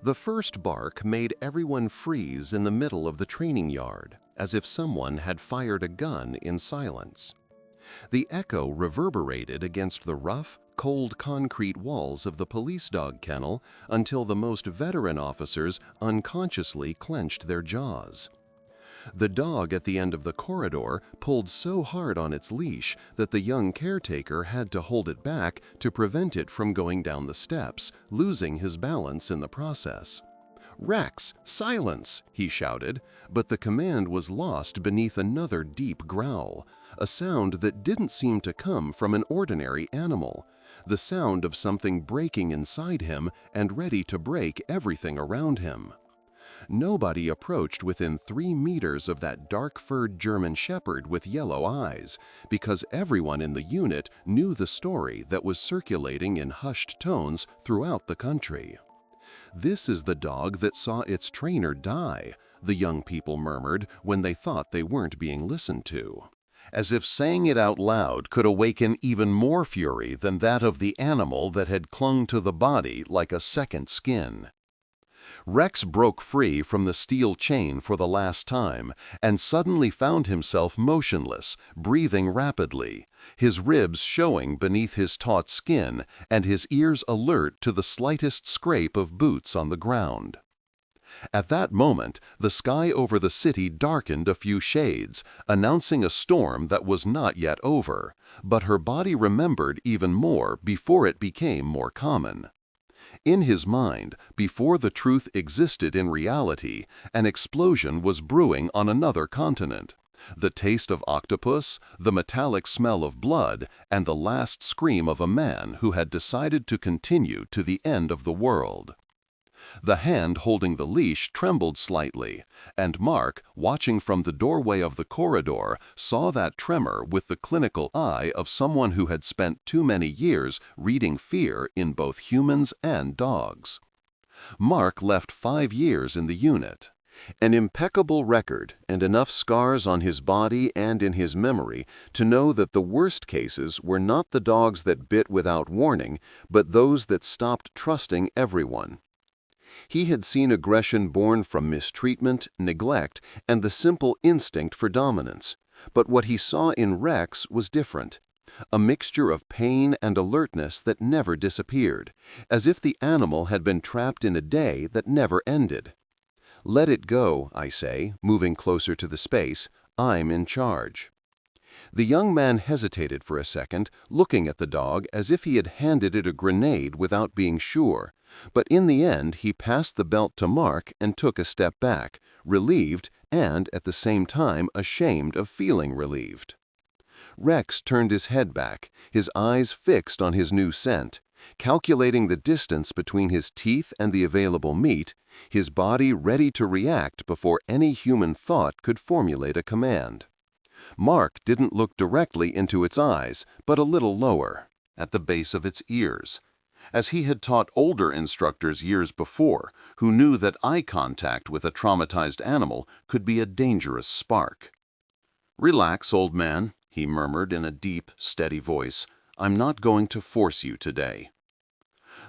The first bark made everyone freeze in the middle of the training yard, as if someone had fired a gun in silence. The echo reverberated against the rough, cold concrete walls of the police dog kennel until the most veteran officers unconsciously clenched their jaws. The dog at the end of the corridor pulled so hard on its leash that the young caretaker had to hold it back to prevent it from going down the steps, losing his balance in the process. "Rex, silence!" he shouted, but the command was lost beneath another deep growl, a sound that didn't seem to come from an ordinary animal, the sound of something breaking inside him and ready to break everything around him. Nobody approached within 3 meters of that dark-furred German shepherd with yellow eyes, because everyone in the unit knew the story that was circulating in hushed tones throughout the country. "This is the dog that saw its trainer die," the young people murmured when they thought they weren't being listened to, as if saying it out loud could awaken even more fury than that of the animal that had clung to the body like a second skin. Rex broke free from the steel chain for the last time and suddenly found himself motionless, breathing rapidly, his ribs showing beneath his taut skin and his ears alert to the slightest scrape of boots on the ground. At that moment, the sky over the city darkened a few shades, announcing a storm that was not yet over, but her body remembered even more before it became more common. In his mind, before the truth existed in reality, an explosion was brewing on another continent. The taste of octopus, the metallic smell of blood, and the last scream of a man who had decided to continue to the end of the world. The hand holding the leash trembled slightly, and Mark, watching from the doorway of the corridor, saw that tremor with the clinical eye of someone who had spent too many years reading fear in both humans and dogs. Mark left 5 years in the unit. An impeccable record and enough scars on his body and in his memory to know that the worst cases were not the dogs that bit without warning, but those that stopped trusting everyone. He had seen aggression born from mistreatment, neglect, and the simple instinct for dominance. But what he saw in Rex was different. A mixture of pain and alertness that never disappeared, as if the animal had been trapped in a day that never ended. "Let it go," I say, moving closer to the space. "I'm in charge." The young man hesitated for a second, looking at the dog as if he had handed it a grenade without being sure, but in the end he passed the belt to Mark and took a step back, relieved and, at the same time, ashamed of feeling relieved. Rex turned his head back, his eyes fixed on his new scent, calculating the distance between his teeth and the available meat, his body ready to react before any human thought could formulate a command. Mark didn't look directly into its eyes, but a little lower, at the base of its ears, as he had taught older instructors years before, who knew that eye contact with a traumatized animal could be a dangerous spark. "Relax, old man," he murmured in a deep, steady voice. "I'm not going to force you today."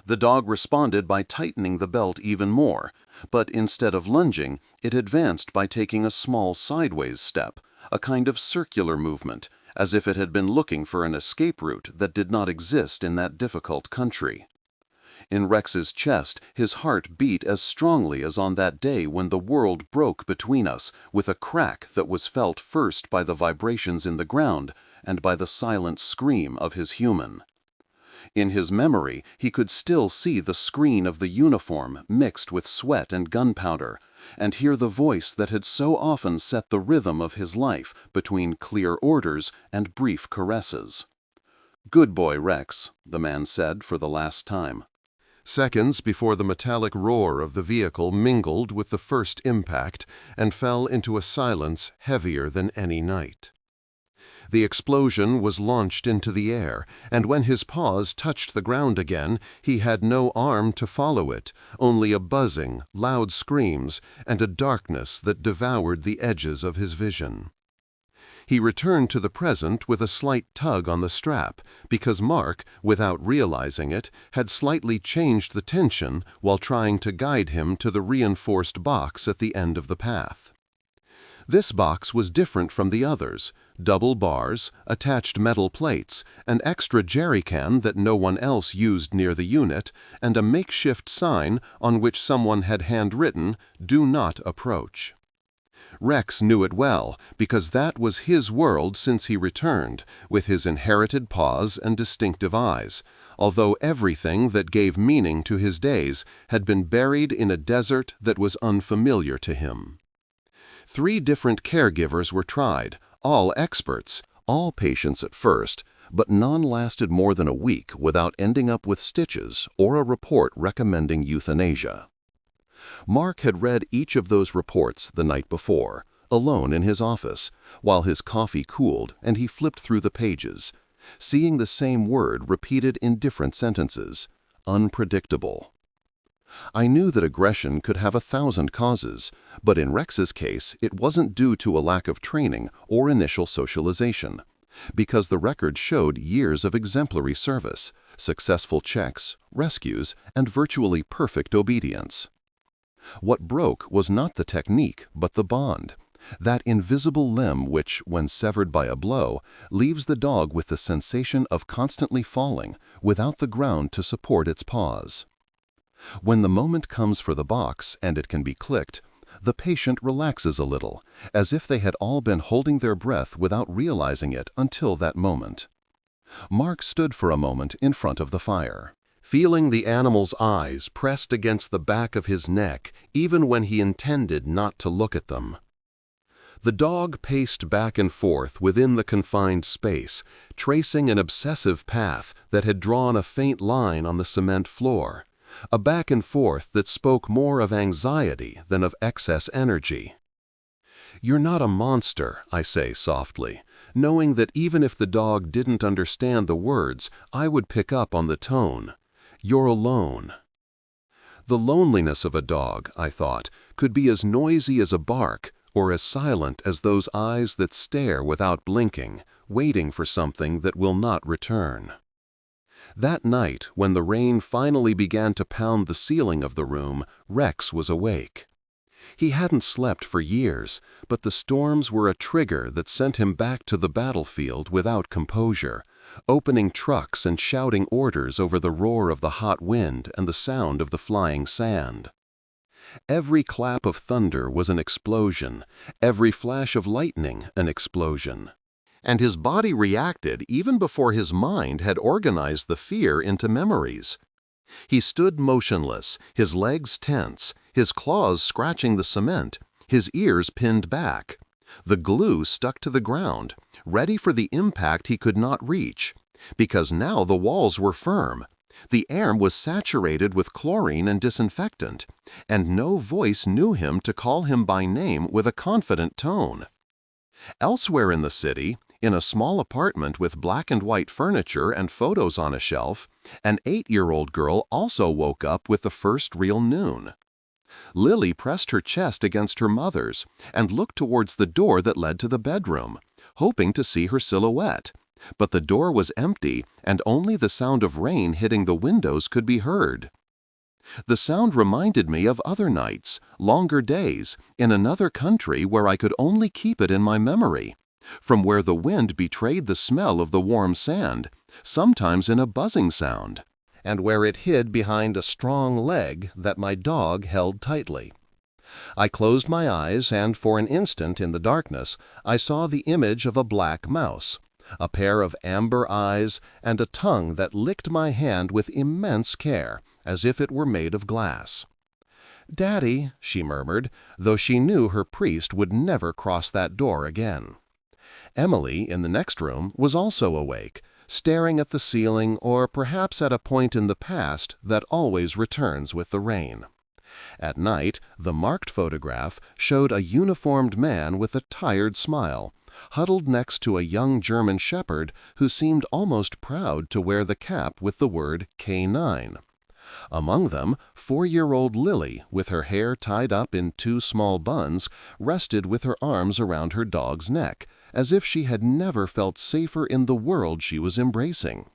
The dog responded by tightening the belt even more, but instead of lunging, it advanced by taking a small sideways step, a kind of circular movement, as if it had been looking for an escape route that did not exist in that difficult country. In Rex's chest, his heart beat as strongly as on that day when the world broke between us, with a crack that was felt first by the vibrations in the ground and by the silent scream of his human. In his memory, he could still see the screen of the uniform mixed with sweat and gunpowder, and hear the voice that had so often set the rhythm of his life between clear orders and brief caresses. "Good boy, Rex," the man said for the last time. Seconds before the metallic roar of the vehicle mingled with the first impact and fell into a silence heavier than any night. The explosion was launched into the air, and when his paws touched the ground again, he had no arm to follow it, only a buzzing, loud screams, and a darkness that devoured the edges of his vision. He returned to the present with a slight tug on the strap, because Mark, without realizing it, had slightly changed the tension while trying to guide him to the reinforced box at the end of the path. This box was different from the others: double bars, attached metal plates, an extra jerry can that no one else used near the unit, and a makeshift sign on which someone had handwritten, "Do not approach." Rex knew it well, because that was his world since he returned, with his inherited paws and distinctive eyes, although everything that gave meaning to his days had been buried in a desert that was unfamiliar to him. 3 different caregivers were tried, all experts, all patients at first, but none lasted more than a week without ending up with stitches or a report recommending euthanasia. Mark had read each of those reports the night before, alone in his office, while his coffee cooled and he flipped through the pages, seeing the same word repeated in different sentences: unpredictable. I knew that aggression could have 1,000 causes, but in Rex's case it wasn't due to a lack of training or initial socialization, because the record showed years of exemplary service, successful checks, rescues, and virtually perfect obedience. What broke was not the technique, but the bond, that invisible limb which, when severed by a blow, leaves the dog with the sensation of constantly falling, without the ground to support its paws. When the moment comes for the box and it can be clicked, the patient relaxes a little, as if they had all been holding their breath without realizing it until that moment. Mark stood for a moment in front of the fire, feeling the animal's eyes pressed against the back of his neck even when he intended not to look at them. The dog paced back and forth within the confined space, tracing an obsessive path that had drawn a faint line on the cement floor, a back and forth that spoke more of anxiety than of excess energy. "You're not a monster," I say softly, knowing that even if the dog didn't understand the words, I would pick up on the tone. "You're alone." The loneliness of a dog, I thought, could be as noisy as a bark or as silent as those eyes that stare without blinking, waiting for something that will not return. That night, when the rain finally began to pound the ceiling of the room, Rex was awake. He hadn't slept for years, but the storms were a trigger that sent him back to the battlefield without composure, opening trucks and shouting orders over the roar of the hot wind and the sound of the flying sand. Every clap of thunder was an explosion, every flash of lightning an explosion. And his body reacted even before his mind had organized the fear into memories. He stood motionless, his legs tense, his claws scratching the cement, his ears pinned back. The glue stuck to the ground, ready for the impact he could not reach, because now the walls were firm. The air was saturated with chlorine and disinfectant, and no voice knew him to call him by name with a confident tone. Elsewhere in the city, in a small apartment with black and white furniture and photos on a shelf, an 8-year-old girl also woke up with the first real noon. Lily pressed her chest against her mother's and looked towards the door that led to the bedroom, hoping to see her silhouette, but the door was empty and only the sound of rain hitting the windows could be heard. The sound reminded me of other nights, longer days, in another country where I could only keep it in my memory, from where the wind betrayed the smell of the warm sand, sometimes in a buzzing sound, and where it hid behind a strong leg that my dog held tightly. I closed my eyes, and for an instant in the darkness, I saw the image of a black mouse, a pair of amber eyes, and a tongue that licked my hand with immense care, as if it were made of glass. "Daddy," she murmured, though she knew her priest would never cross that door again. Emily, in the next room, was also awake, staring at the ceiling or perhaps at a point in the past that always returns with the rain. At night, the marked photograph showed a uniformed man with a tired smile, huddled next to a young German shepherd who seemed almost proud to wear the cap with the word K9. Among them, 4-year-old Lily, with her hair tied up in 2 small buns, rested with her arms around her dog's neck, as if she had never felt safer in the world she was embracing.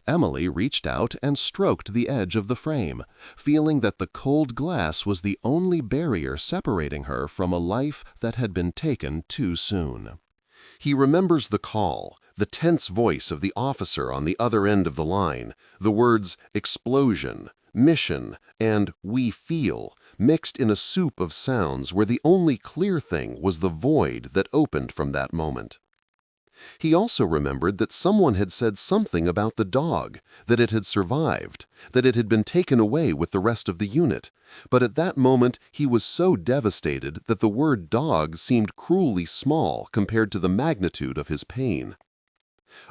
Emily reached out and stroked the edge of the frame, feeling that the cold glass was the only barrier separating her from a life that had been taken too soon. He remembers the call, the tense voice of the officer on the other end of the line, the words explosion, mission, and we feel, mixed in a soup of sounds where the only clear thing was the void that opened from that moment. He also remembered that someone had said something about the dog, that it had survived, that it had been taken away with the rest of the unit, but at that moment he was so devastated that the word dog seemed cruelly small compared to the magnitude of his pain.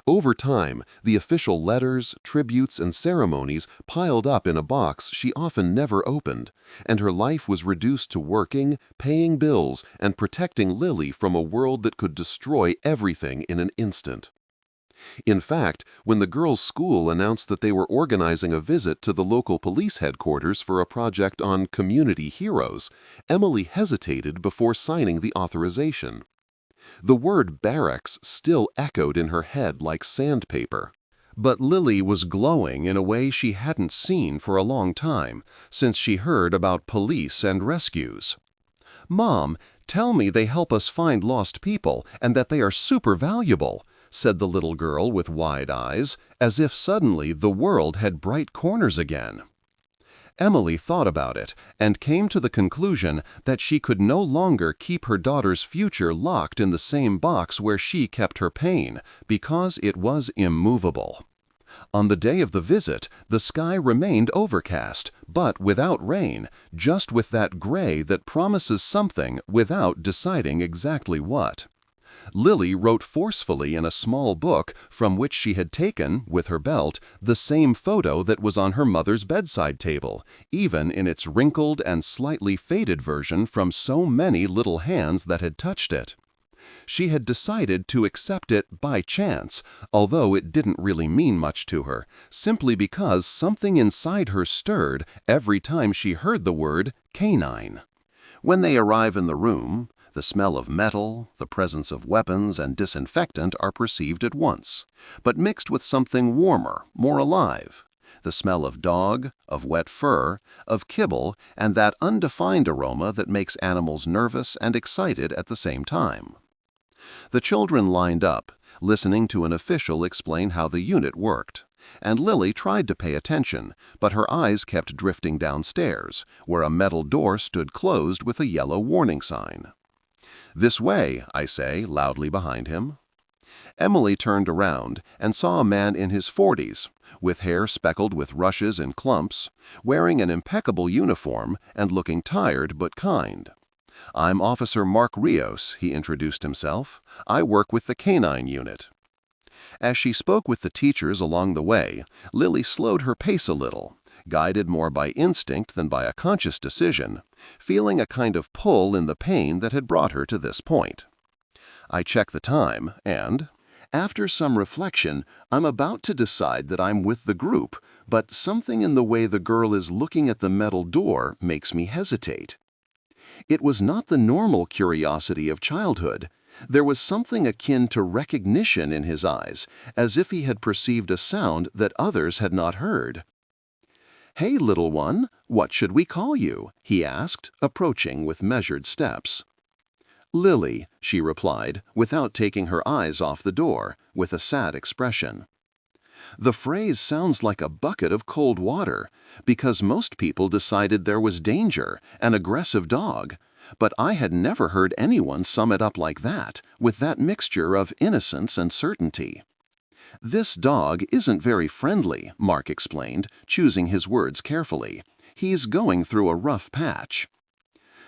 Over time, the official letters, tributes, and ceremonies piled up in a box she often never opened, and her life was reduced to working, paying bills, and protecting Lily from a world that could destroy everything in an instant. In fact, when the girls' school announced that they were organizing a visit to the local police headquarters for a project on community heroes, Emily hesitated before signing the authorization. The word barracks still echoed in her head like sandpaper. But Lily was glowing in a way she hadn't seen for a long time, since she heard about police and rescues. "Mom, tell me they help us find lost people and that they are super valuable," said the little girl with wide eyes, as if suddenly the world had bright corners again. Emily thought about it and came to the conclusion that she could no longer keep her daughter's future locked in the same box where she kept her pain, because it was immovable. On the day of the visit, the sky remained overcast, but without rain, just with that gray that promises something without deciding exactly what. Lily wrote forcefully in a small book from which she had taken, with her belt, the same photo that was on her mother's bedside table, even in its wrinkled and slightly faded version from so many little hands that had touched it. She had decided to accept it by chance, although it didn't really mean much to her, simply because something inside her stirred every time she heard the word canine. When they arrive in the room, the smell of metal, the presence of weapons, and disinfectant are perceived at once, but mixed with something warmer, more alive. The smell of dog, of wet fur, of kibble, and that undefined aroma that makes animals nervous and excited at the same time. The children lined up, listening to an official explain how the unit worked, and Lily tried to pay attention, but her eyes kept drifting downstairs, where a metal door stood closed with a yellow warning sign. "This way," I say, loudly behind him. Emily turned around and saw a man in his 40s, with hair speckled with rushes and clumps, wearing an impeccable uniform and looking tired but kind. "I'm Officer Mark Rios," he introduced himself. "I work with the canine unit." As she spoke with the teachers along the way, Lily slowed her pace a little, guided more by instinct than by a conscious decision, feeling a kind of pull in the pain that had brought her to this point. I check the time, and, after some reflection, I'm about to decide that I'm with the group, but something in the way the girl is looking at the metal door makes me hesitate. It was not the normal curiosity of childhood. There was something akin to recognition in his eyes, as if he had perceived a sound that others had not heard. "Hey, little one, what should we call you?" he asked, approaching with measured steps. "Lily," she replied, without taking her eyes off the door, with a sad expression. The phrase sounds like a bucket of cold water, because most people decided there was danger, an aggressive dog, but I had never heard anyone sum it up like that, with that mixture of innocence and certainty. "This dog isn't very friendly," Mark explained, choosing his words carefully. "He's going through a rough patch."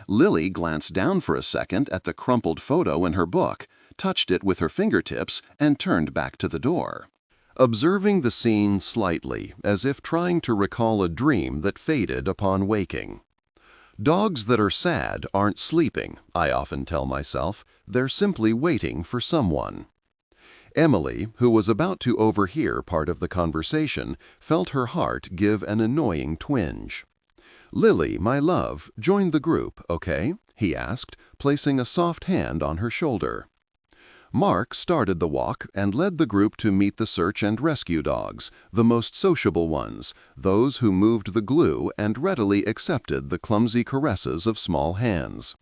Lily glanced down for a second at the crumpled photo in her book, touched it with her fingertips, and turned back to the door, observing the scene slightly, as if trying to recall a dream that faded upon waking. Dogs that are sad aren't sleeping, I often tell myself. They're simply waiting for someone. Emily, who was about to overhear part of the conversation, felt her heart give an annoying twinge. "Lily, my love, join the group, okay?" he asked, placing a soft hand on her shoulder. Mark started the walk and led the group to meet the search and rescue dogs, the most sociable ones, those who moved the glue and readily accepted the clumsy caresses of small hands.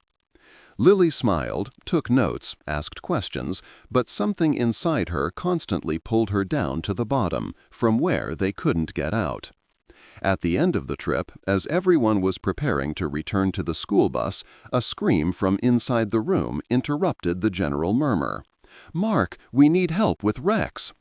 Lily smiled, took notes, asked questions, but something inside her constantly pulled her down to the bottom, from where they couldn't get out. At the end of the trip, as everyone was preparing to return to the school bus, a scream from inside the room interrupted the general murmur. "Mark, we need help with Rex."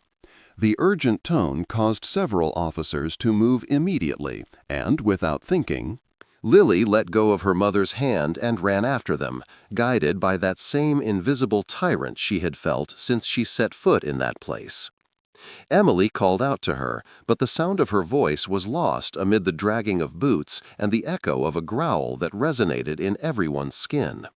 The urgent tone caused several officers to move immediately, and, without thinking, Lily let go of her mother's hand and ran after them, guided by that same invisible tyrant she had felt since she set foot in that place. Emily called out to her, but the sound of her voice was lost amid the dragging of boots and the echo of a growl that resonated in everyone's skin.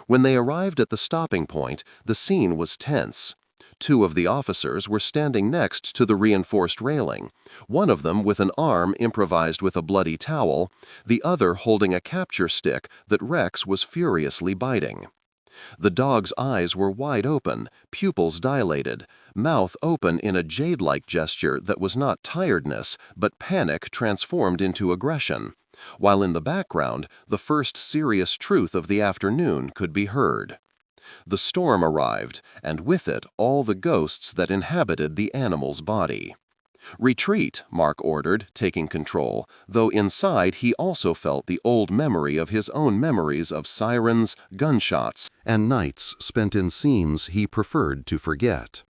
When they arrived at the stopping point, the scene was tense. Two of the officers were standing next to the reinforced railing, one of them with an arm improvised with a bloody towel, the other holding a capture stick that Rex was furiously biting. The dog's eyes were wide open, pupils dilated, mouth open in a jade-like gesture that was not tiredness, but panic transformed into aggression, while in the background, the first serious truth of the afternoon could be heard. The storm arrived, and with it all the ghosts that inhabited the animal's body. "Retreat," Mark ordered, taking control, though inside he also felt the old memory of his own memories of sirens, gunshots, and nights spent in scenes he preferred to forget.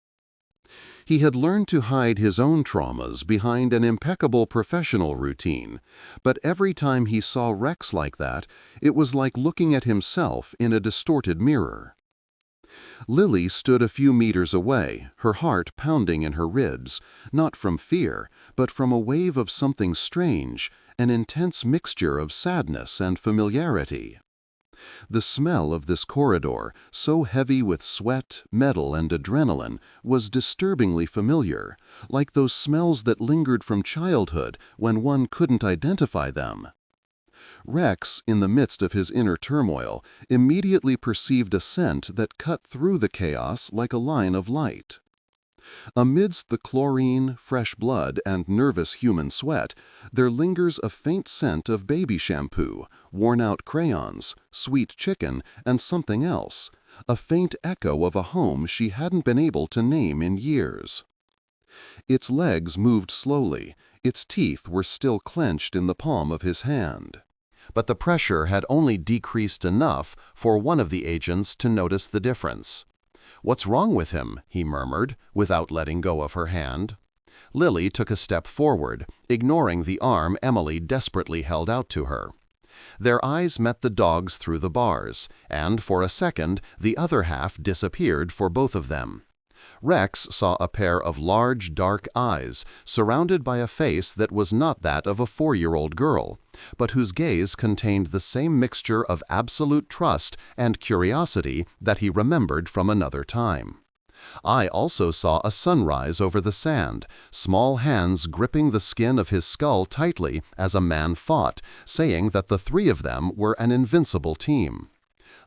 He had learned to hide his own traumas behind an impeccable professional routine, but every time he saw Rex like that, it was like looking at himself in a distorted mirror. Lily stood a few meters away, her heart pounding in her ribs, not from fear, but from a wave of something strange, an intense mixture of sadness and familiarity. The smell of this corridor, so heavy with sweat, metal, and adrenaline, was disturbingly familiar, like those smells that lingered from childhood when one couldn't identify them. Rex, in the midst of his inner turmoil, immediately perceived a scent that cut through the chaos like a line of light. Amidst the chlorine, fresh blood, and nervous human sweat, there lingers a faint scent of baby shampoo, worn-out crayons, sweet chicken, and something else, a faint echo of a home she hadn't been able to name in years. Its legs moved slowly, its teeth were still clenched in the palm of his hand. But the pressure had only decreased enough for one of the agents to notice the difference. "What's wrong with him?" he murmured, without letting go of her hand. Lily took a step forward, ignoring the arm Emily desperately held out to her. Their eyes met the dog's through the bars, and for a second the other half disappeared for both of them. Rex saw a pair of large, dark eyes, surrounded by a face that was not that of a 4-year-old girl, but whose gaze contained the same mixture of absolute trust and curiosity that he remembered from another time. I also saw a sunrise over the sand, small hands gripping the skin of his skull tightly as a man fought, saying that the three of them were an invincible team.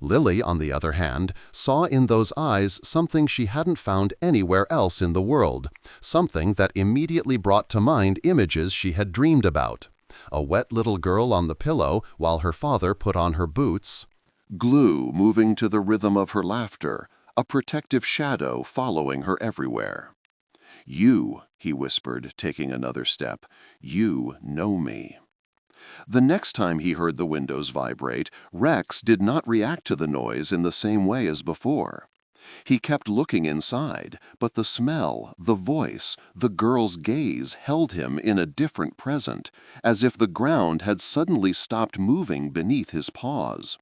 Lily, on the other hand, saw in those eyes something she hadn't found anywhere else in the world, something that immediately brought to mind images she had dreamed about. A wet little girl on the pillow while her father put on her boots, glue moving to the rhythm of her laughter, a protective shadow following her everywhere. "You," he whispered, taking another step, "you know me." The next time he heard the windows vibrate, Rex did not react to the noise in the same way as before. He kept looking inside, but the smell, the voice, the girl's gaze held him in a different present, as if the ground had suddenly stopped moving beneath his paws.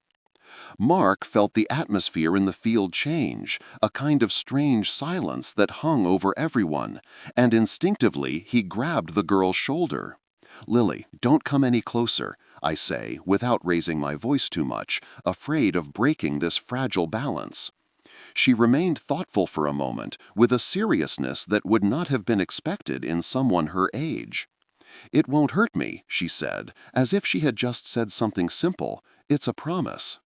Mark felt the atmosphere in the field change, a kind of strange silence that hung over everyone, and instinctively he grabbed the girl's shoulder. "Lily, don't come any closer," I say, without raising my voice too much, afraid of breaking this fragile balance. She remained thoughtful for a moment, with a seriousness that would not have been expected in someone her age. "It won't hurt me," she said, as if she had just said something simple. "It's a promise."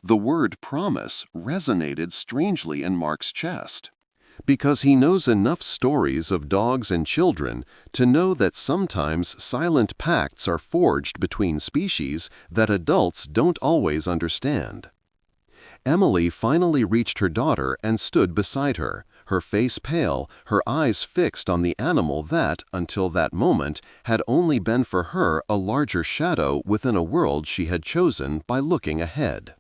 The word promise resonated strangely in Mark's chest, because he knows enough stories of dogs and children to know that sometimes silent pacts are forged between species that adults don't always understand. Emily finally reached her daughter and stood beside her, her face pale, her eyes fixed on the animal that, until that moment, had only been for her a larger shadow within a world she had chosen by looking ahead.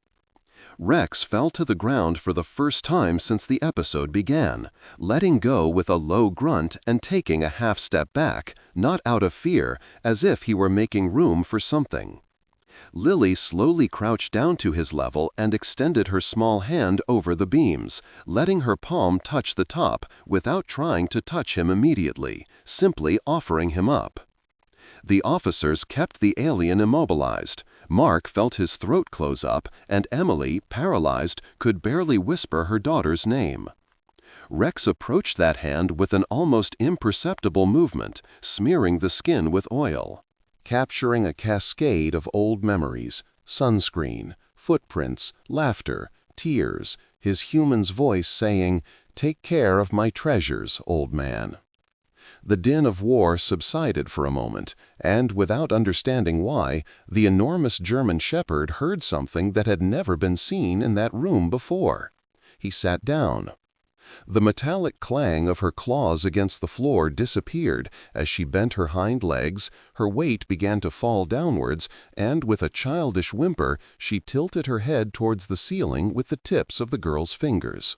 Rex fell to the ground for the first time since the episode began, letting go with a low grunt and taking a half step back, not out of fear, as if he were making room for something. Lily slowly crouched down to his level and extended her small hand over the beams, letting her palm touch the top without trying to touch him immediately, simply offering him up. The officers kept the alien immobilized. Mark felt his throat close up, and Emily, paralyzed, could barely whisper her daughter's name. Rex approached that hand with an almost imperceptible movement, smearing the skin with oil, capturing a cascade of old memories, sunscreen, footprints, laughter, tears, his human's voice saying, "Take care of my treasures, old man." The din of war subsided for a moment, and without understanding why, the enormous German shepherd heard something that had never been seen in that room before. He sat down. The metallic clang of her claws against the floor disappeared as she bent her hind legs, her weight began to fall downwards, and with a childish whimper, she tilted her head towards the ceiling with the tips of the girl's fingers.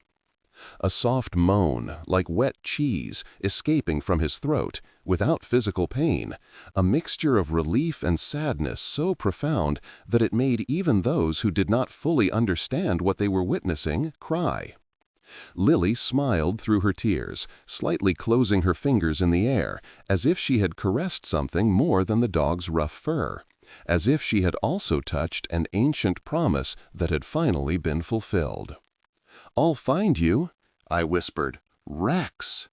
A soft moan, like wet cheese, escaping from his throat, without physical pain, a mixture of relief and sadness so profound that it made even those who did not fully understand what they were witnessing cry. Lily smiled through her tears, slightly closing her fingers in the air, as if she had caressed something more than the dog's rough fur, as if she had also touched an ancient promise that had finally been fulfilled. "I'll find you," I whispered. "Rex."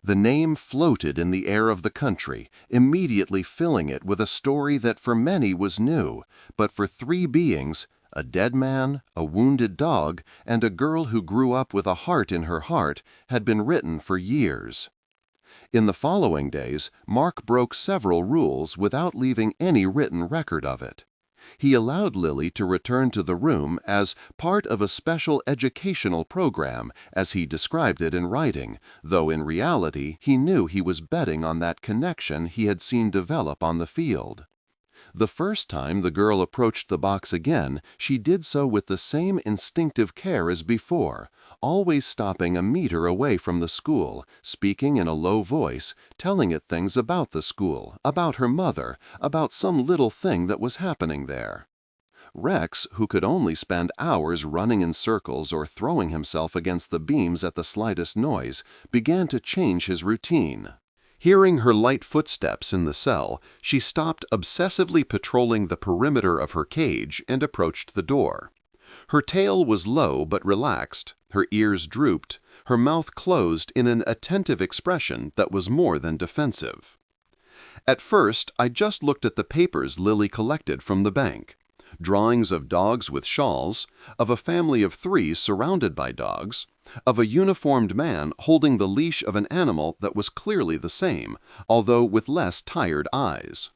The name floated in the air of the country, immediately filling it with a story that for many was new, but for three beings, a dead man, a wounded dog, and a girl who grew up with a heart in her heart, had been written for years. In the following days, Mark broke several rules without leaving any written record of it. He allowed Lily to return to the room as part of a special educational program, as he described it in writing, though in reality he knew he was betting on that connection he had seen develop on the field. The first time the girl approached the box again, she did so with the same instinctive care as before, always stopping a meter away from the school, speaking in a low voice, telling it things about the school, about her mother, about some little thing that was happening there. Rex, who could only spend hours running in circles or throwing himself against the beams at the slightest noise, began to change his routine. Hearing her light footsteps in the cell, she stopped obsessively patrolling the perimeter of her cage and approached the door. Her tail was low but relaxed, her ears drooped, her mouth closed in an attentive expression that was more than defensive. At first, I just looked at the papers Lily collected from the bank. Drawings of dogs with shawls, of a family of 3 surrounded by dogs, of a uniformed man holding the leash of an animal that was clearly the same, although with less tired eyes.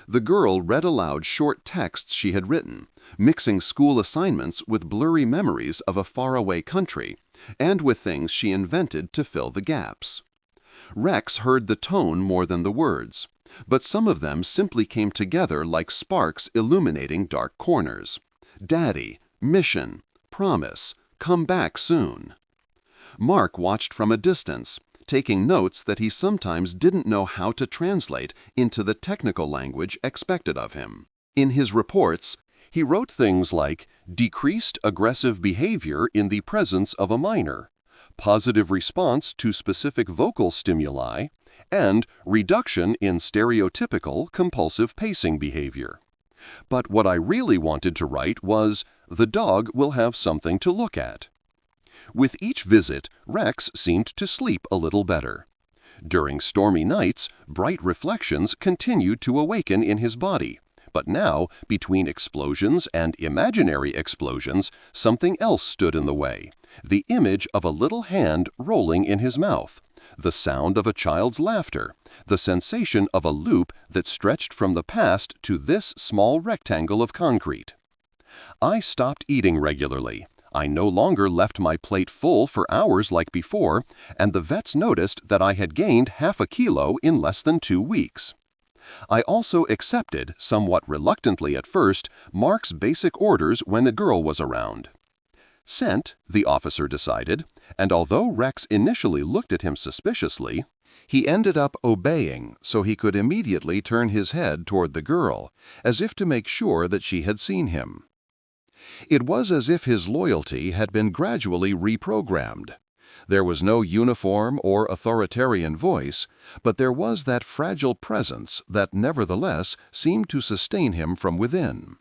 The girl read aloud short texts she had written, mixing school assignments with blurry memories of a faraway country, and with things she invented to fill the gaps. Rex heard the tone more than the words, but some of them simply came together like sparks illuminating dark corners. Daddy, mission, promise, come back soon. Mark watched from a distance, taking notes that he sometimes didn't know how to translate into the technical language expected of him. In his reports, he wrote things like decreased aggressive behavior in the presence of a minor, positive response to specific vocal stimuli, and reduction in stereotypical compulsive pacing behavior. But what I really wanted to write was, the dog will have something to look at. With each visit, Rex seemed to sleep a little better. During stormy nights, bright reflections continued to awaken in his body, But now, between explosions and imaginary explosions, something else stood in the way. The image of a little hand rolling in his mouth, the sound of a child's laughter, the sensation of a loop that stretched from the past to this small rectangle of concrete. I stopped eating regularly. I no longer left my plate full for hours like before, and the vets noticed that I had gained half a kilo in less than 2 weeks. I also accepted, somewhat reluctantly at first, Mark's basic orders when a girl was around. Sent, the officer decided, and although Rex initially looked at him suspiciously, he ended up obeying so he could immediately turn his head toward the girl, as if to make sure that she had seen him. It was as if his loyalty had been gradually reprogrammed. There was no uniform or authoritarian voice, but there was that fragile presence that nevertheless seemed to sustain him from within.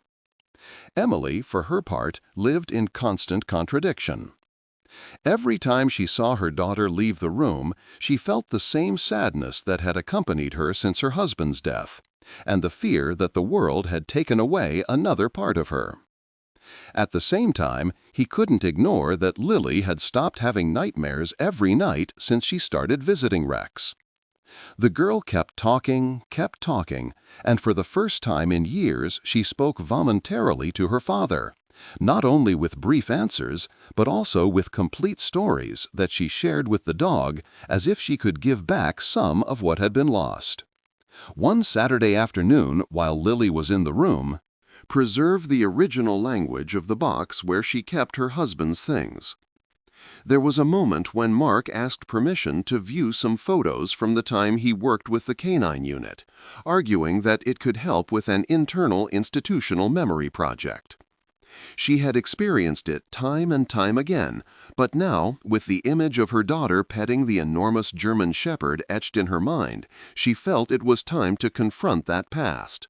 Emily, for her part, lived in constant contradiction. Every time she saw her daughter leave the room, she felt the same sadness that had accompanied her since her husband's death, and the fear that the world had taken away another part of her. At the same time, he couldn't ignore that Lily had stopped having nightmares every night since she started visiting Rex. The girl kept talking, and for the first time in years she spoke voluntarily to her father, not only with brief answers, but also with complete stories that she shared with the dog as if she could give back some of what had been lost. One Saturday afternoon, while Lily was in the room, preserve the original language of the box where she kept her husband's things. There was a moment when Mark asked permission to view some photos from the time he worked with the canine unit, arguing that it could help with an internal institutional memory project. She had experienced it time and time again, but now, with the image of her daughter petting the enormous German shepherd etched in her mind, she felt it was time to confront that past.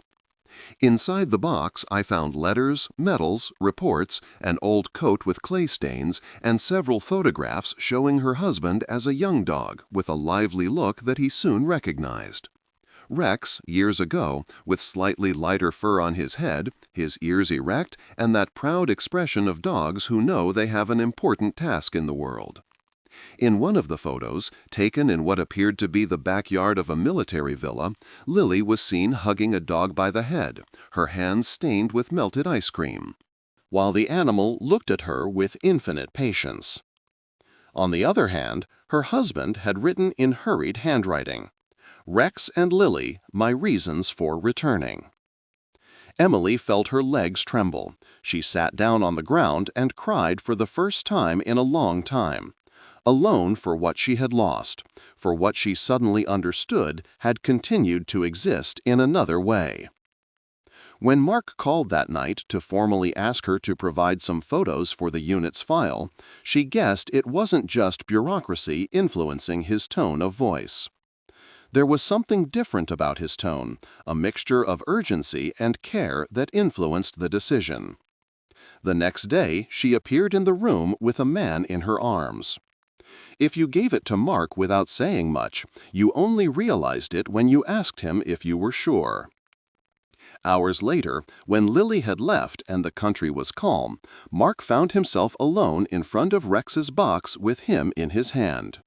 Inside the box, I found letters, medals, reports, an old coat with clay stains, and several photographs showing her husband as a young dog with a lively look that he soon recognized. Rex, years ago, with slightly lighter fur on his head, his ears erect, and that proud expression of dogs who know they have an important task in the world. In one of the photos, taken in what appeared to be the backyard of a military villa, Lily was seen hugging a dog by the head, her hands stained with melted ice cream, while the animal looked at her with infinite patience. On the other hand, her husband had written in hurried handwriting, "Rex and Lily, my reasons for returning." Emily felt her legs tremble. She sat down on the ground and cried for the first time in a long time. Alone for what she had lost, for what she suddenly understood had continued to exist in another way. When Mark called that night to formally ask her to provide some photos for the unit's file, she guessed it wasn't just bureaucracy influencing his tone of voice. There was something different about his tone, a mixture of urgency and care that influenced the decision. The next day, she appeared in the room with a man in her arms. If you gave it to Mark without saying much, you only realized it when you asked him if you were sure. Hours later, when Lily had left and the country was calm, Mark found himself alone in front of Rex's box with him in his hand.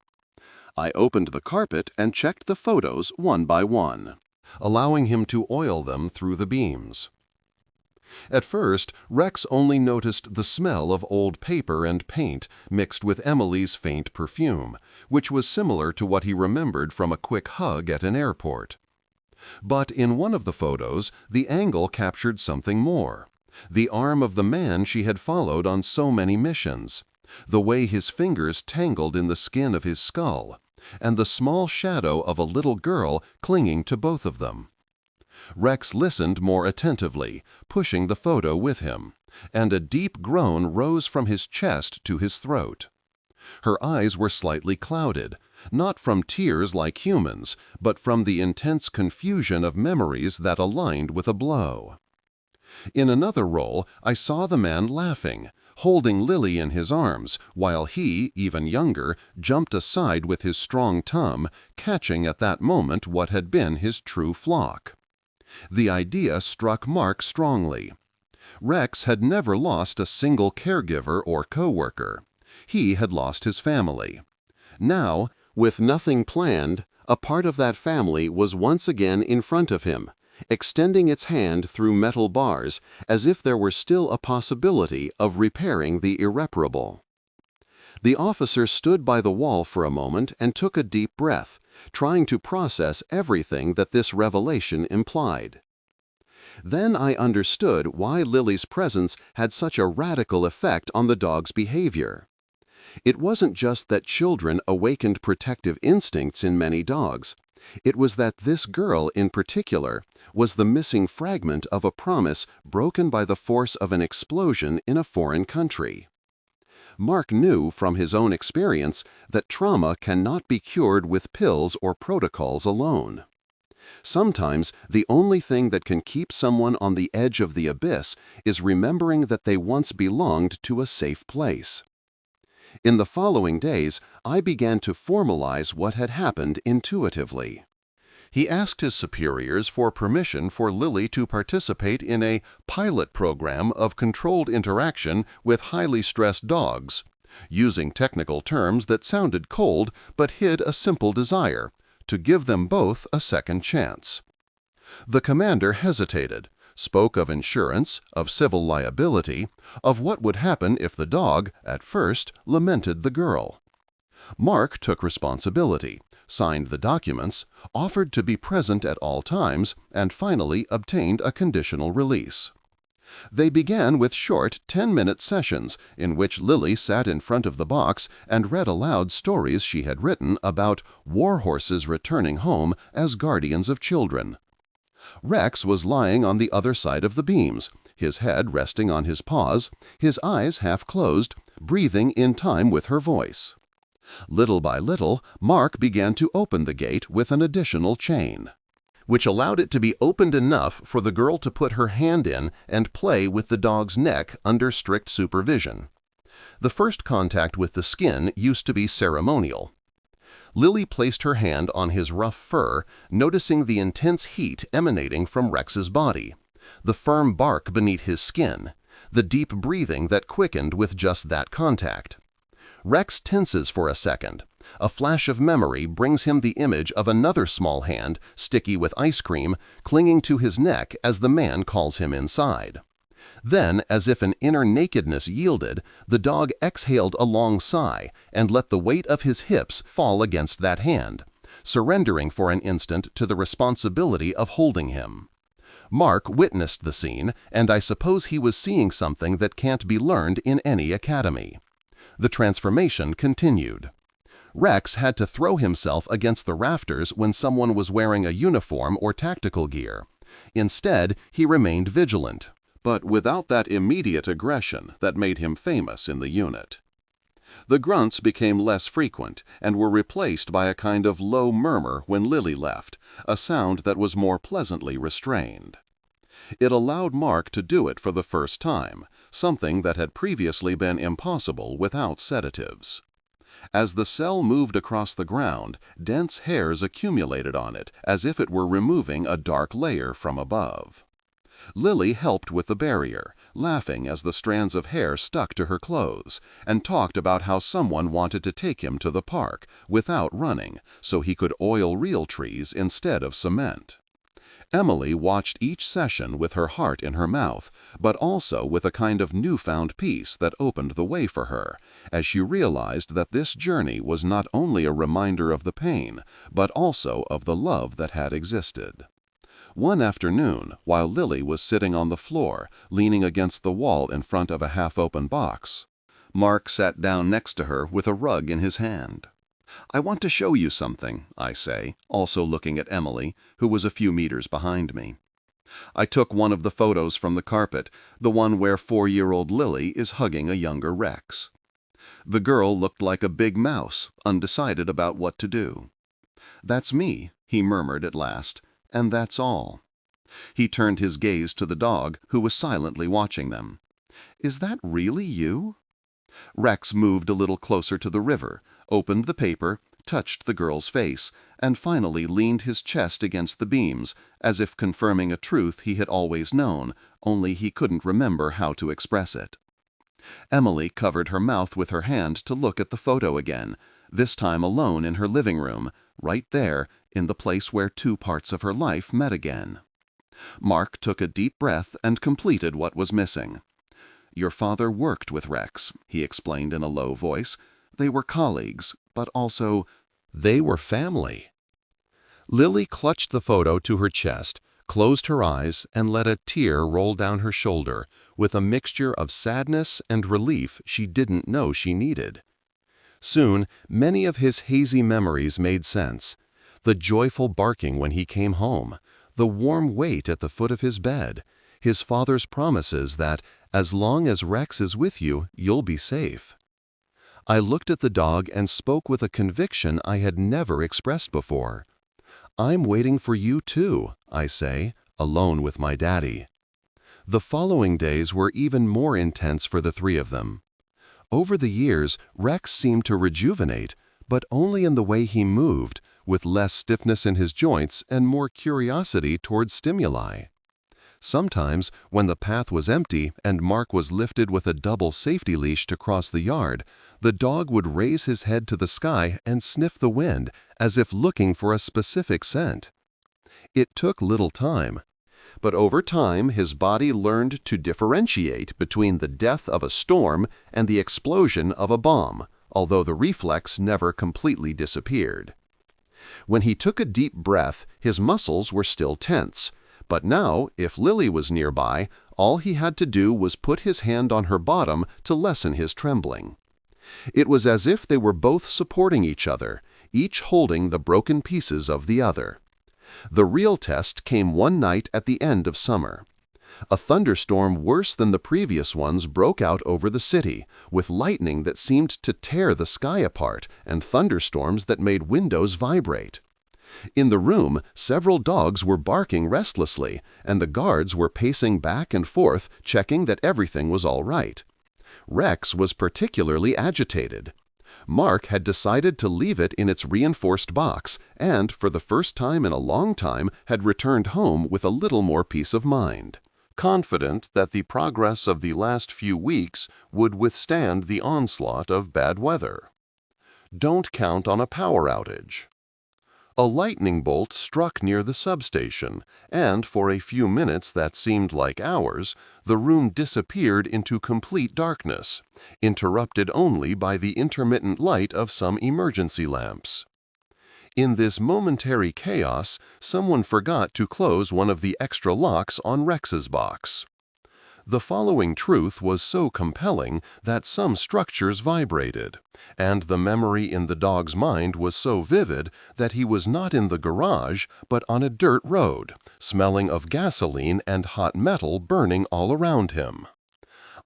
I opened the carpet and checked the photos one by one, allowing him to oil them through the beams. At first, Rex only noticed the smell of old paper and paint mixed with Emily's faint perfume, which was similar to what he remembered from a quick hug at an airport. But in one of the photos, the angle captured something more. The arm of the man she had followed on so many missions, the way his fingers tangled in the skin of his skull, and the small shadow of a little girl clinging to both of them. Rex listened more attentively, pushing the photo with him, and a deep groan rose from his chest to his throat. Her eyes were slightly clouded, not from tears like humans, but from the intense confusion of memories that aligned with a blow. In another roll, I saw the man laughing, holding Lily in his arms, while he, even younger, jumped aside with his strong tum, catching at that moment what had been his true flock. The idea struck Mark strongly. Rex had never lost a single caregiver or coworker. He had lost his family. Now, with nothing planned, a part of that family was once again in front of him, extending its hand through metal bars as if there were still a possibility of repairing the irreparable. The officer stood by the wall for a moment and took a deep breath, trying to process everything that this revelation implied. Then I understood why Lily's presence had such a radical effect on the dog's behavior. It wasn't just that children awakened protective instincts in many dogs. It was that this girl in particular was the missing fragment of a promise broken by the force of an explosion in a foreign country. Mark knew from his own experience that trauma cannot be cured with pills or protocols alone. Sometimes the only thing that can keep someone on the edge of the abyss is remembering that they once belonged to a safe place. In the following days, I began to formalize what had happened intuitively. He asked his superiors for permission for Lily to participate in a pilot program of controlled interaction with highly stressed dogs, using technical terms that sounded cold but hid a simple desire: to give them both a second chance. The commander hesitated, spoke of insurance, of civil liability, of what would happen if the dog, at first, lamented the girl. Mark took responsibility, signed the documents, offered to be present at all times, and finally obtained a conditional release. They began with short 10-minute sessions in which Lily sat in front of the box and read aloud stories she had written about war horses returning home as guardians of children. Rex was lying on the other side of the beams, his head resting on his paws, his eyes half closed, breathing in time with her voice. Little by little, Mark began to open the gate with an additional chain, which allowed it to be opened enough for the girl to put her hand in and play with the dog's neck under strict supervision. The first contact with the skin used to be ceremonial. Lily placed her hand on his rough fur, noticing the intense heat emanating from Rex's body, the firm bark beneath his skin, the deep breathing that quickened with just that contact. Rex tenses for a second. A flash of memory brings him the image of another small hand, sticky with ice cream, clinging to his neck as the man calls him inside. Then, as if an inner nakedness yielded, the dog exhaled a long sigh and let the weight of his hips fall against that hand, surrendering for an instant to the responsibility of holding him. Mark witnessed the scene, and I suppose he was seeing something that can't be learned in any academy. The transformation continued. Rex had to throw himself against the rafters when someone was wearing a uniform or tactical gear. Instead, he remained vigilant, but without that immediate aggression that made him famous in the unit. The grunts became less frequent and were replaced by a kind of low murmur when Lily left, a sound that was more pleasantly restrained. It allowed Mark to do it for the first time, something that had previously been impossible without sedatives. As the cell moved across the ground, dense hairs accumulated on it, as if it were removing a dark layer from above. Lily helped with the barrier, laughing as the strands of hair stuck to her clothes, and talked about how someone wanted to take him to the park, without running, so he could oil real trees instead of cement. Emily watched each session with her heart in her mouth, but also with a kind of newfound peace that opened the way for her, as she realized that this journey was not only a reminder of the pain, but also of the love that had existed. One afternoon, while Lily was sitting on the floor, leaning against the wall in front of a half-open box, Mark sat down next to her with a rug in his hand. "I want to show you something," I say, also looking at Emily, who was a few meters behind me. I took one of the photos from the carpet, the one where 4-year-old Lily is hugging a younger Rex. The girl looked like a big mouse, undecided about what to do. "That's me," he murmured at last, "and that's all." He turned his gaze to the dog, who was silently watching them. "Is that really you?" Rex moved a little closer to the river, opened the paper, touched the girl's face, and finally leaned his chest against the beams, as if confirming a truth he had always known, only he couldn't remember how to express it. Emily covered her mouth with her hand to look at the photo again, this time alone in her living room, right there, in the place where two parts of her life met again. Mark took a deep breath and completed what was missing. "Your father worked with Rex," he explained in a low voice. "They were colleagues, but also they were family." Lily clutched the photo to her chest, closed her eyes, and let a tear roll down her shoulder with a mixture of sadness and relief she didn't know she needed. Soon, many of his hazy memories made sense. The joyful barking when he came home, the warm weight at the foot of his bed, his father's promises that, as long as Rex is with you, you'll be safe. I looked at the dog and spoke with a conviction I had never expressed before. "I'm waiting for you too," I say, alone with my daddy. The following days were even more intense for the three of them. Over the years, Rex seemed to rejuvenate, but only in the way he moved, with less stiffness in his joints and more curiosity towards stimuli. Sometimes, when the path was empty and Mark was lifted with a double safety leash to cross the yard, the dog would raise his head to the sky and sniff the wind, as if looking for a specific scent. It took little time, but over time his body learned to differentiate between the death of a storm and the explosion of a bomb, although the reflex never completely disappeared. When he took a deep breath, his muscles were still tense, but now, if Lily was nearby, all he had to do was put his hand on her bottom to lessen his trembling. It was as if they were both supporting each other, each holding the broken pieces of the other. The real test came one night at the end of summer. A thunderstorm worse than the previous ones broke out over the city, with lightning that seemed to tear the sky apart and thunderstorms that made windows vibrate. In the room, several dogs were barking restlessly, and the guards were pacing back and forth, checking that everything was all right. Rex was particularly agitated. Mark had decided to leave it in its reinforced box and, for the first time in a long time, had returned home with a little more peace of mind, confident that the progress of the last few weeks would withstand the onslaught of bad weather. Don't count on a power outage. A lightning bolt struck near the substation, and for a few minutes that seemed like hours, the room disappeared into complete darkness, interrupted only by the intermittent light of some emergency lamps. In this momentary chaos, someone forgot to close one of the extra locks on Rex's box. The following truth was so compelling that some structures vibrated, and the memory in the dog's mind was so vivid that he was not in the garage but on a dirt road, smelling of gasoline and hot metal burning all around him.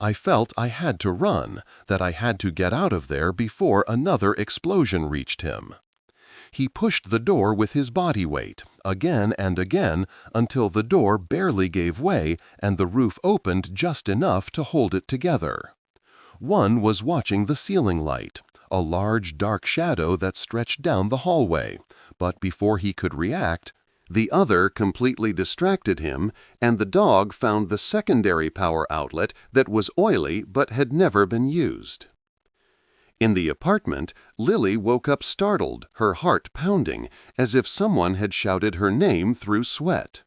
I felt I had to run, that I had to get out of there before another explosion reached him. He pushed the door with his body weight, again and again, until the door barely gave way and the roof opened just enough to hold it together. One was watching the ceiling light, a large dark shadow that stretched down the hallway, but before he could react, the other completely distracted him, and the dog found the secondary power outlet that was oily but had never been used. In the apartment, Lily woke up startled, her heart pounding, as if someone had shouted her name through sweat.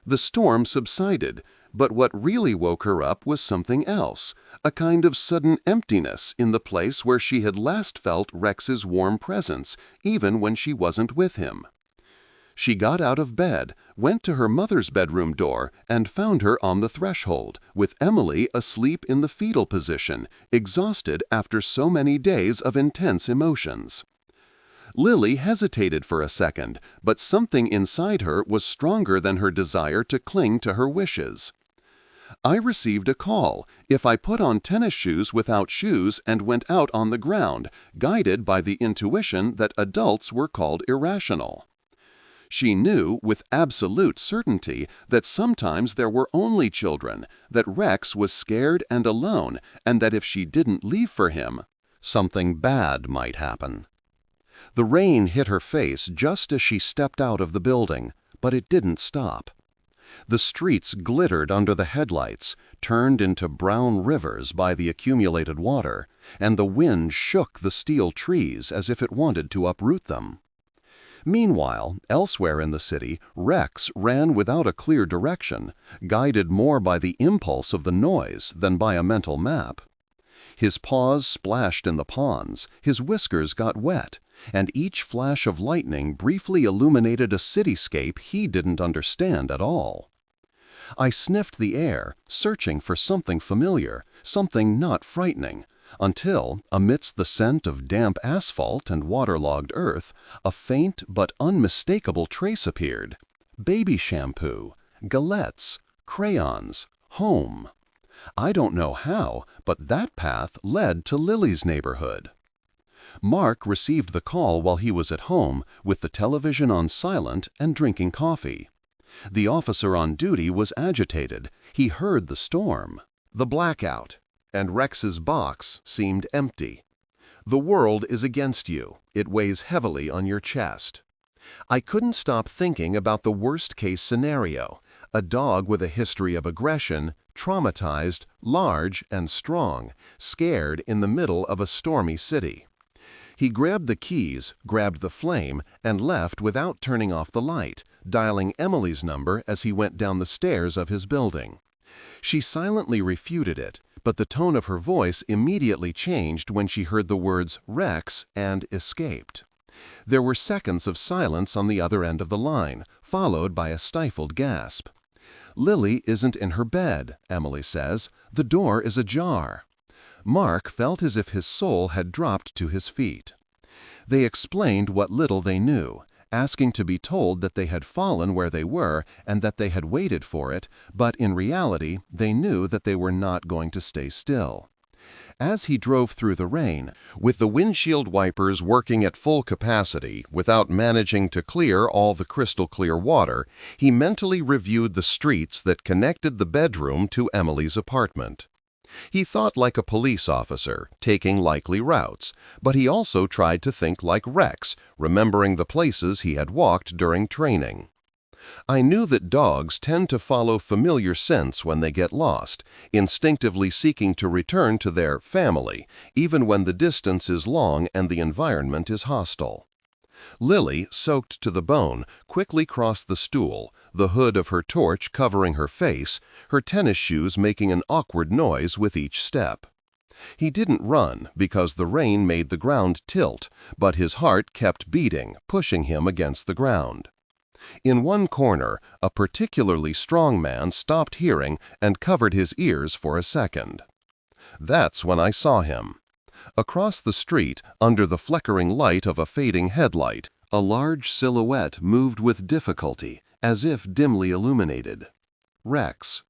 The storm subsided, but what really woke her up was something else, a kind of sudden emptiness in the place where she had last felt Rex's warm presence, even when she wasn't with him. She got out of bed, went to her mother's bedroom door, and found her on the threshold, with Emily asleep in the fetal position, exhausted after so many days of intense emotions. Lily hesitated for a second, but something inside her was stronger than her desire to cling to her wishes. I received a call if I put on tennis shoes without shoes and went out on the ground, guided by the intuition that adults were called irrational. She knew with absolute certainty that sometimes there were only children, that Rex was scared and alone, and that if she didn't leave for him, something bad might happen. The rain hit her face just as she stepped out of the building, but it didn't stop. The streets glittered under the headlights, turned into brown rivers by the accumulated water, and the wind shook the steel trees as if it wanted to uproot them. Meanwhile, elsewhere in the city, Rex ran without a clear direction, guided more by the impulse of the noise than by a mental map. His paws splashed in the ponds, his whiskers got wet, and each flash of lightning briefly illuminated a cityscape he didn't understand at all. I sniffed the air, searching for something familiar, something not frightening, until, amidst the scent of damp asphalt and waterlogged earth, a faint but unmistakable trace appeared. Baby shampoo, galettes, crayons, home. I don't know how, but that path led to Lily's neighborhood. Mark received the call while he was at home, with the television on silent and drinking coffee. The officer on duty was agitated. He heard the storm, the blackout, and Rex's box seemed empty. The world is against you. It weighs heavily on your chest. I couldn't stop thinking about the worst-case scenario, a dog with a history of aggression, traumatized, large and strong, scared in the middle of a stormy city. He grabbed the keys, grabbed the flame, and left without turning off the light, dialing Emily's number as he went down the stairs of his building. She silently refuted it, but the tone of her voice immediately changed when she heard the words Rex and escaped. There were seconds of silence on the other end of the line, followed by a stifled gasp. Lily isn't in her bed, Emily says. The door is ajar. Mark felt as if his soul had dropped to his feet. They explained what little they knew, asking to be told that they had fallen where they were and that they had waited for it, but in reality they knew that they were not going to stay still. As he drove through the rain, with the windshield wipers working at full capacity without managing to clear all the crystal-clear water, he mentally reviewed the streets that connected the bedroom to Emily's apartment. He thought like a police officer, taking likely routes, but he also tried to think like Rex, remembering the places he had walked during training. I knew that dogs tend to follow familiar scents when they get lost, instinctively seeking to return to their family, even when the distance is long and the environment is hostile. Lily, soaked to the bone, quickly crossed the stool, the hood of her torch covering her face, her tennis shoes making an awkward noise with each step. He didn't run because the rain made the ground tilt, but his heart kept beating, pushing him against the ground. In one corner, a particularly strong man stopped hearing and covered his ears for a second. That's when I saw him. Across the street, under the flickering light of a fading headlight, a large silhouette moved with difficulty, as if dimly illuminated. Rex.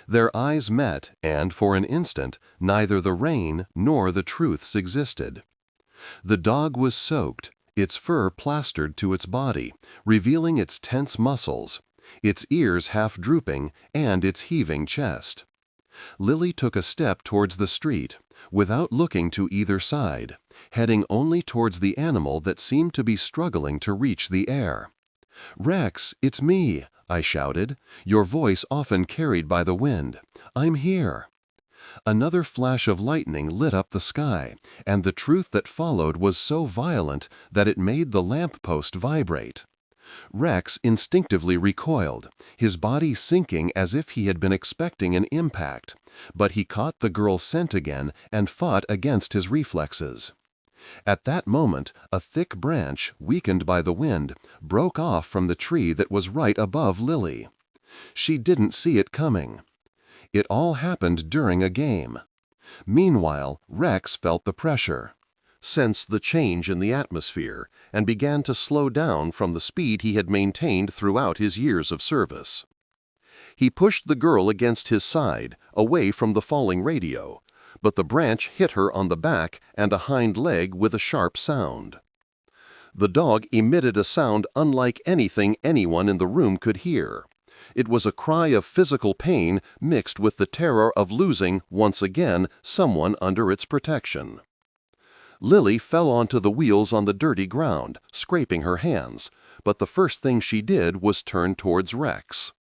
Their eyes met, and for an instant, neither the rain nor the truths existed. The dog was soaked, its fur plastered to its body, revealing its tense muscles, its ears half drooping, and its heaving chest. Lily took a step towards the street, without looking to either side, heading only towards the animal that seemed to be struggling to reach the air. "Rex, it's me," I shouted, your voice often carried by the wind. "I'm here." Another flash of lightning lit up the sky, and the truth that followed was so violent that it made the lamppost vibrate. Rex instinctively recoiled, his body sinking as if he had been expecting an impact, but he caught the girl's scent again and fought against his reflexes. At that moment, a thick branch, weakened by the wind, broke off from the tree that was right above Lily. She didn't see it coming. It all happened during a game. Meanwhile, Rex felt the pressure, sensed the change in the atmosphere, and began to slow down from the speed he had maintained throughout his years of service. He pushed the girl against his side, away from the falling radio, but the branch hit her on the back and a hind leg with a sharp sound. The dog emitted a sound unlike anything anyone in the room could hear. It was a cry of physical pain mixed with the terror of losing, once again, someone under its protection. Lily fell onto the wheels on the dirty ground, scraping her hands, but the first thing she did was turn towards Rex.